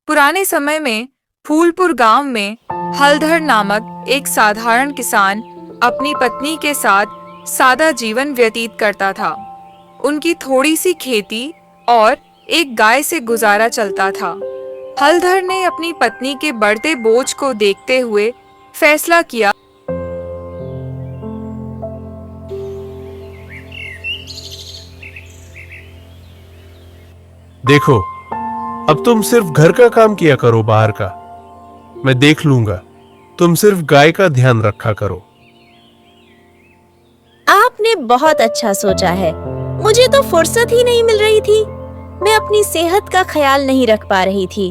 पुराने समय में फूलपुर गांव में हलधर नामक एक साधारण किसान अपनी पत्नी के साथ सादा जीवन व्यतीत करता था। उनकी थोड़ी सी खेती और एक गाय से गुजारा चलता था। हलधर ने अपनी पत्नी के बढ़ते बोझ को देखते हुए फैसला किया। देखो, अब तुम सिर्फ घर का काम किया करो, बाहर का मैं देख लूंगा। तुम सिर्फ गाय का ध्यान रखा करो। आपने बहुत अच्छा सोचा है। मुझे तो फुर्सत ही नहीं मिल रही थी। मैं अपनी सेहत का ख्याल नहीं रख पा रही थी।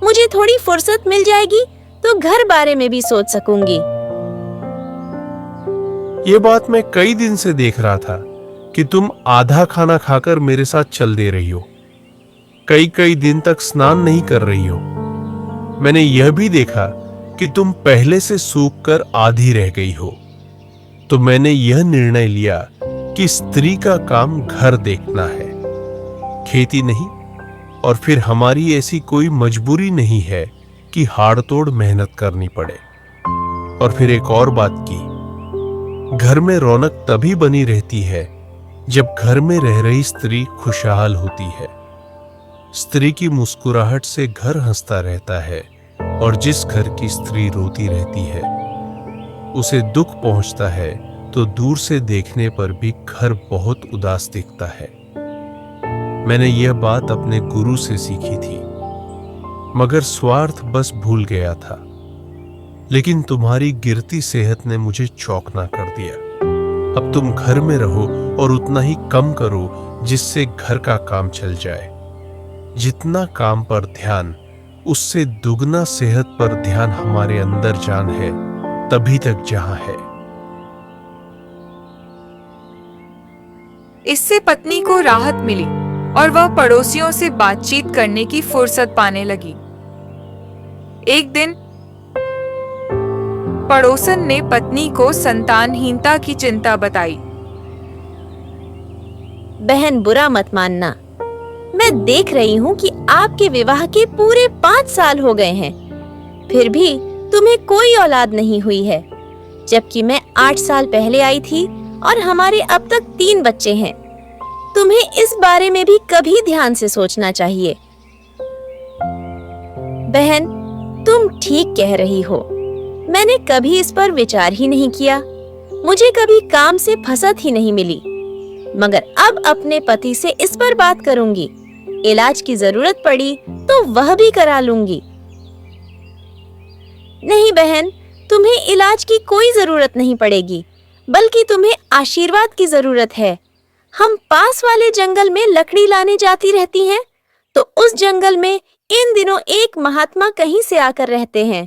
मुझे थोड़ी फुर्सत मिल जाएगी तो घर बारे में भी सोच सकूंगी। ये बात मैं कई दिन से देख रहा था कि तुम आधा खाना खाकर मेरे साथ चल दे रही हो। कई कई दिन तक स्नान नहीं कर रही हो। मैंने यह भी देखा कि तुम पहले से सूख कर आधी रह गई हो। तो मैंने यह निर्णय लिया कि स्त्री का काम घर देखना है, खेती नहीं। और फिर हमारी ऐसी कोई मजबूरी नहीं है कि हाड़तोड़ मेहनत करनी पड़े। और फिर एक और बात की, घर में रौनक तभी बनी रहती है जब घर में रह रही स्त्री खुशहाल होती है। स्त्री की मुस्कुराहट से घर हंसता रहता है, और जिस घर की स्त्री रोती रहती है उसे दुख पहुंचता है तो दूर से देखने पर भी घर बहुत उदास दिखता है। मैंने यह बात अपने गुरु से सीखी थी, मगर स्वार्थ बस भूल गया था। लेकिन तुम्हारी गिरती सेहत ने मुझे चौंकना कर दिया। अब तुम घर में रहो और उतना ही कम करो जिससे घर का काम चल जाए। जितना काम पर ध्यान, उससे दुगना सेहत पर ध्यान हमारे अंदर जान है, तभी तक जहां है। इससे पत्नी को राहत मिली और वह पड़ोसियों से बातचीत करने की फुर्सत पाने लगी। एक दिन पड़ोसन ने पत्नी को संतानहीनता की चिंता बताई। बहन, बुरा मत मानना। मैं देख रही हूँ कि आपके विवाह के पूरे 5 साल हो गए हैं, फिर भी तुम्हें कोई औलाद नहीं हुई है, जबकि मैं 8 साल पहले आई थी और हमारे अब तक 3 बच्चे हैं। तुम्हें इस बारे में भी कभी ध्यान से सोचना चाहिए। बहन, तुम ठीक कह रही हो। मैंने कभी इस पर विचार ही नहीं किया। मुझे कभी काम से फुर्सत ही नहीं मिली, मगर अब अपने पति से इस पर बात करूंगी। इलाज की जरूरत पड़ी तो वह भी करा लूंगी। नहीं बहन, तुम्हें इलाज की कोई जरूरत नहीं पड़ेगी, बल्कि तुम्हें आशीर्वाद की जरूरत है। हम पास वाले जंगल में लकड़ी लाने जाती रहती हैं, तो उस जंगल में इन दिनों एक महात्मा कहीं से आकर रहते हैं।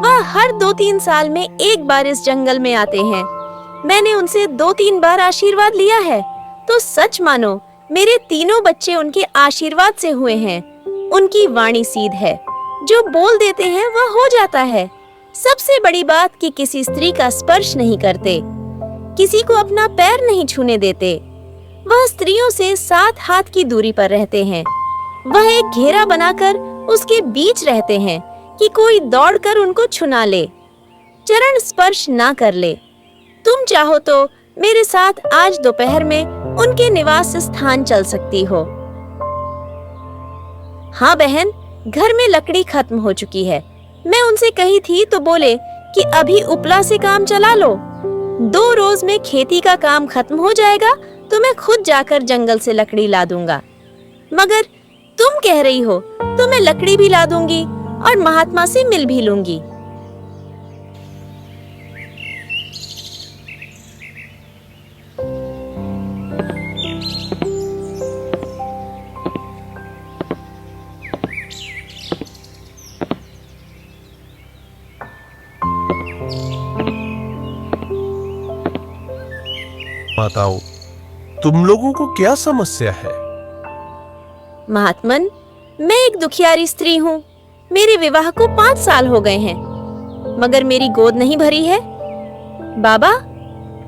वह हर 2-3 साल में एक बार इस जंगल में आते हैं। मैंने उनसे 2-3 बार आशीर्वाद लिया है, तो सच मानो मेरे तीनों बच्चे उनके आशीर्वाद से हुए हैं। उनकी वाणी सीध है, जो बोल देते हैं वह हो जाता है। सबसे बड़ी बात कि किसी स्त्री का स्पर्श नहीं करते, किसी को अपना पैर नहीं छूने देते। वह स्त्रियों से 7 हाथ की दूरी पर रहते हैं। वह एक घेरा बनाकर उसके बीच रहते हैं कि कोई दौड़कर उनको छुना ले, चरण स्पर्श ना कर ले। तुम चाहो तो मेरे साथ आज दोपहर में उनके निवास स्थान चल सकती हो। हाँ बहन, घर में लकड़ी खत्म हो चुकी है। मैं उनसे कही थी तो बोले कि अभी उपला से काम चला लो। 2 रोज में खेती का काम खत्म हो जाएगा तो मैं खुद जाकर जंगल से लकड़ी ला दूंगा। मगर तुम कह रही हो तो मैं लकड़ी भी ला दूंगी और महात्मा से मिल भी लूंगी। माताओं, तुम लोगों को क्या समस्या है? महात्मन, मैं एक दुखियारी स्त्री हूँ। मेरे विवाह को 5 साल हो गए हैं, मगर मेरी गोद नहीं भरी है। बाबा,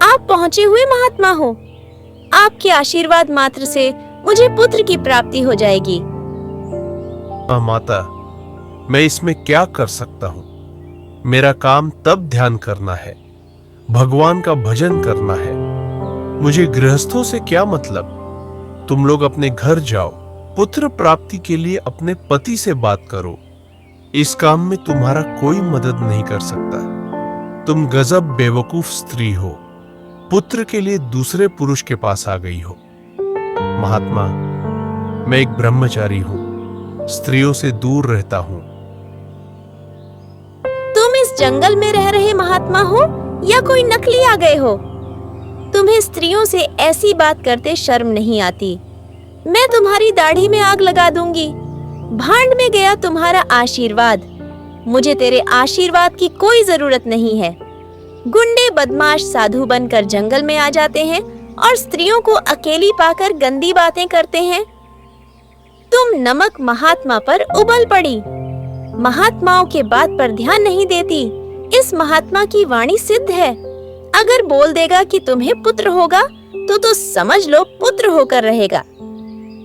आप पहुँचे हुए महात्मा हो। आपके आशीर्वाद मात्र से मुझे पुत्र की प्राप्ति हो जाएगी। माता, मैं इसमें क्या कर सकता हूं? मेरा काम तब ध्यान करना है, भगवान का भजन करना है। मुझे गृहस्थों से क्या मतलब? तुम लोग अपने घर जाओ, पुत्र प्राप्ति के लिए अपने पति से बात करो। इस काम में तुम्हारा कोई मदद नहीं कर सकता। तुम गजब बेवकूफ स्त्री हो, पुत्र के लिए दूसरे पुरुष के पास आ गई हो। महात्मा, मैं एक ब्रह्मचारी हूं, स्त्रियों से दूर रहता हूं। तुम इस जंगल में रह रहे महात्मा हो या कोई नकली आ गए हो? तुम्हें स्त्रियों से ऐसी बात करते शर्म नहीं आती? मैं तुम्हारी दाढ़ी में आग लगा दूंगी। भांड में गया तुम्हारा आशीर्वाद। मुझे तेरे आशीर्वाद की कोई जरूरत नहीं है। गुंडे बदमाश साधु बनकर जंगल में आ जाते हैं और स्त्रियों को अकेली पाकर गंदी बातें करते हैं। तुम नमक महात्मा पर उबल पड़ी। महात्माओं के बात पर ध्यान नहीं देती। इस महात्मा की वाणी सिद्ध है। अगर बोल देगा कि तुम्हें पुत्र होगा तो समझ लो पुत्र होकर रहेगा।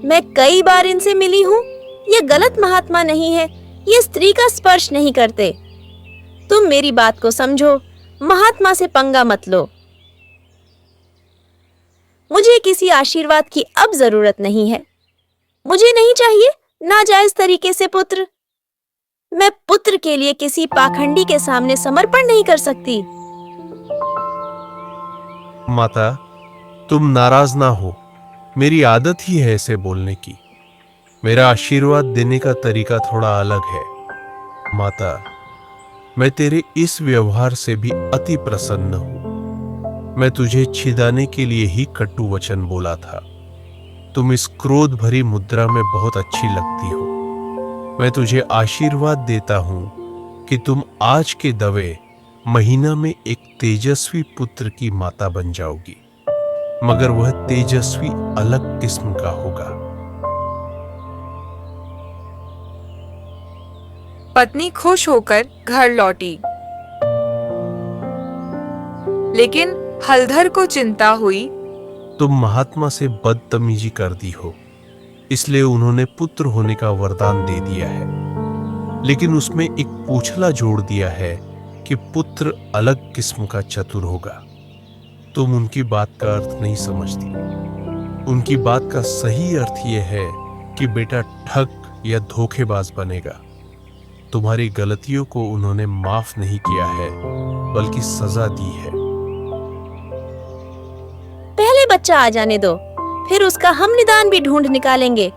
मैं कई बार इनसे मिली हूँ। ये गलत महात्मा नहीं है। ये स्त्री का स्पर्श नहीं करते। तुम मेरी बात को समझो। महात्मा से पंगा मत लो। मुझे किसी आशीर्वाद की अब जरूरत नहीं है। मुझे नहीं चाहिए नाजायज तरीके से पुत्र। मैं पुत्र के लिए किसी पाखंडी के सामने समर्पण नहीं कर सकती। माता, तुम नाराज ना हो। मेरी आदत ही है ऐसे बोलने की। मेरा आशीर्वाद देने का तरीका थोड़ा अलग है। माता, मैं तेरे इस व्यवहार से भी अति प्रसन्न हूं। मैं तुझे छिदाने के लिए ही कटु वचन बोला था। तुम इस क्रोध भरी मुद्रा में बहुत अच्छी लगती हो। मैं तुझे आशीर्वाद देता हूं कि तुम आज के दवे महीना में एक तेजस्वी पुत्र की माता बन जाओगी, मगर वह तेजस्वी अलग किस्म का होगा। पत्नी खुश होकर घर लौटी, लेकिन हलधर को चिंता हुई। तुम महात्मा से बदतमीजी कर दी हो, इसलिए उन्होंने पुत्र होने का वरदान दे दिया है, लेकिन उसमें एक पूछला जोड़ दिया है कि पुत्र अलग किस्म का चतुर होगा। तुम उनकी बात का अर्थ नहीं समझती। उनकी बात का सही अर्थ यह है कि बेटा ठग या धोखेबाज बनेगा। तुम्हारी गलतियों को उन्होंने माफ नहीं किया है, बल्कि सजा दी है। पहले बच्चा आ जाने दो, फिर उसका हम निदान भी ढूंढ निकालेंगे।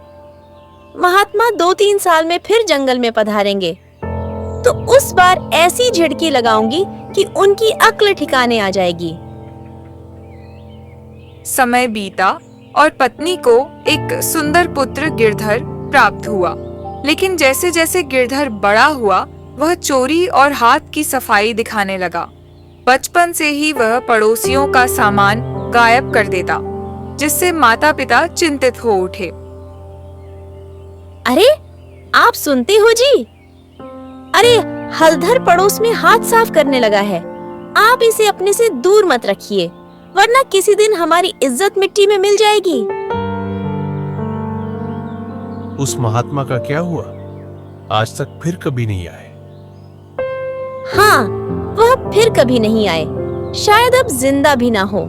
महात्मा 2-3 साल में फिर जंगल में पधारेंगे, तो उस बार ऐसी झिड़की लगाऊंगी कि उनकी अक्ल ठिकाने आ जाएगी। समय बीता और पत्नी को एक सुंदर पुत्र गिरधर प्राप्त हुआ। लेकिन जैसे जैसे गिरधर बड़ा हुआ, वह चोरी और हाथ की सफाई दिखाने लगा। बचपन से ही वह पड़ोसियों का सामान गायब कर देता, जिससे माता पिता चिंतित हो उठे। अरे, आप सुनते हो जी? अरे, हलधर पड़ोस में हाथ साफ करने लगा है। आप इसे अपने से दूर मत रखिए, वरना किसी दिन हमारी इज्जत मिट्टी में मिल जाएगी। उस महात्मा का क्या हुआ? आज तक फिर कभी नहीं आए। हाँ, वह फिर कभी नहीं आए। शायद अब जिंदा भी ना हो।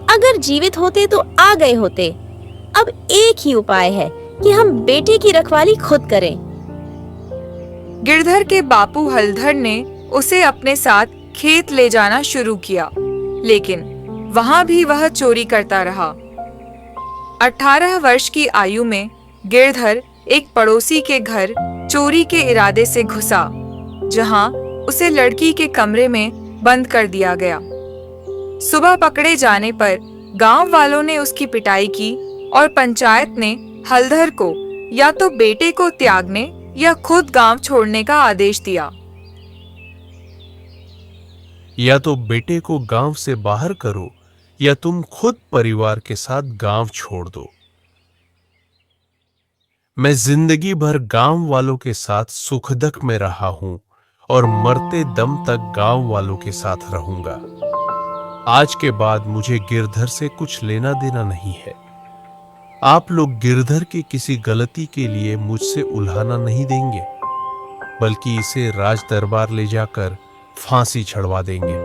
अगर जीवित होते तो आ गए होते। अब एक ही उपाय है कि हम बेटे की रखवाली खुद करें। गिरधर के बापू हलधर ने उसे अपने साथ खेत ले जाना शुरू किया, लेकिन वहां भी वह चोरी करता रहा। 18 वर्ष की आयु में गिरधर एक पड़ोसी के घर चोरी के इरादे से घुसा, जहां उसे लड़की के कमरे में बंद कर दिया गया। सुबह पकड़े जाने पर गांव वालों ने उसकी पिटाई की और पंचायत ने हलधर को या तो बेटे को त्यागने या खुद गांव छोड़ने का आदेश दिया। या तो बेटे को गांव से बाहर करो या तुम खुद परिवार के साथ गांव छोड़ दो। मैं जिंदगी भर गांव वालों के साथ सुख दुख में रहा हूं और मरते दम तक गांव वालों के साथ रहूंगा। आज के बाद मुझे गिरधर से कुछ लेना देना नहीं है। आप लोग गिरधर की किसी गलती के लिए मुझसे उल्हाना नहीं देंगे। बल्कि इसे राज दरबार ले जाकर फांसी चढ़वा देंगे।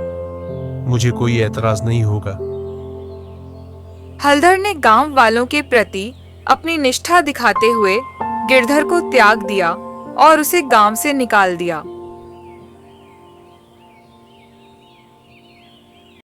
मुझे कोई एतराज नहीं होगा। हलधर ने गांव वालों के प्रति अपनी निष्ठा दिखाते हुए गिरधर को त्याग दिया और उसे गांव से निकाल दिया।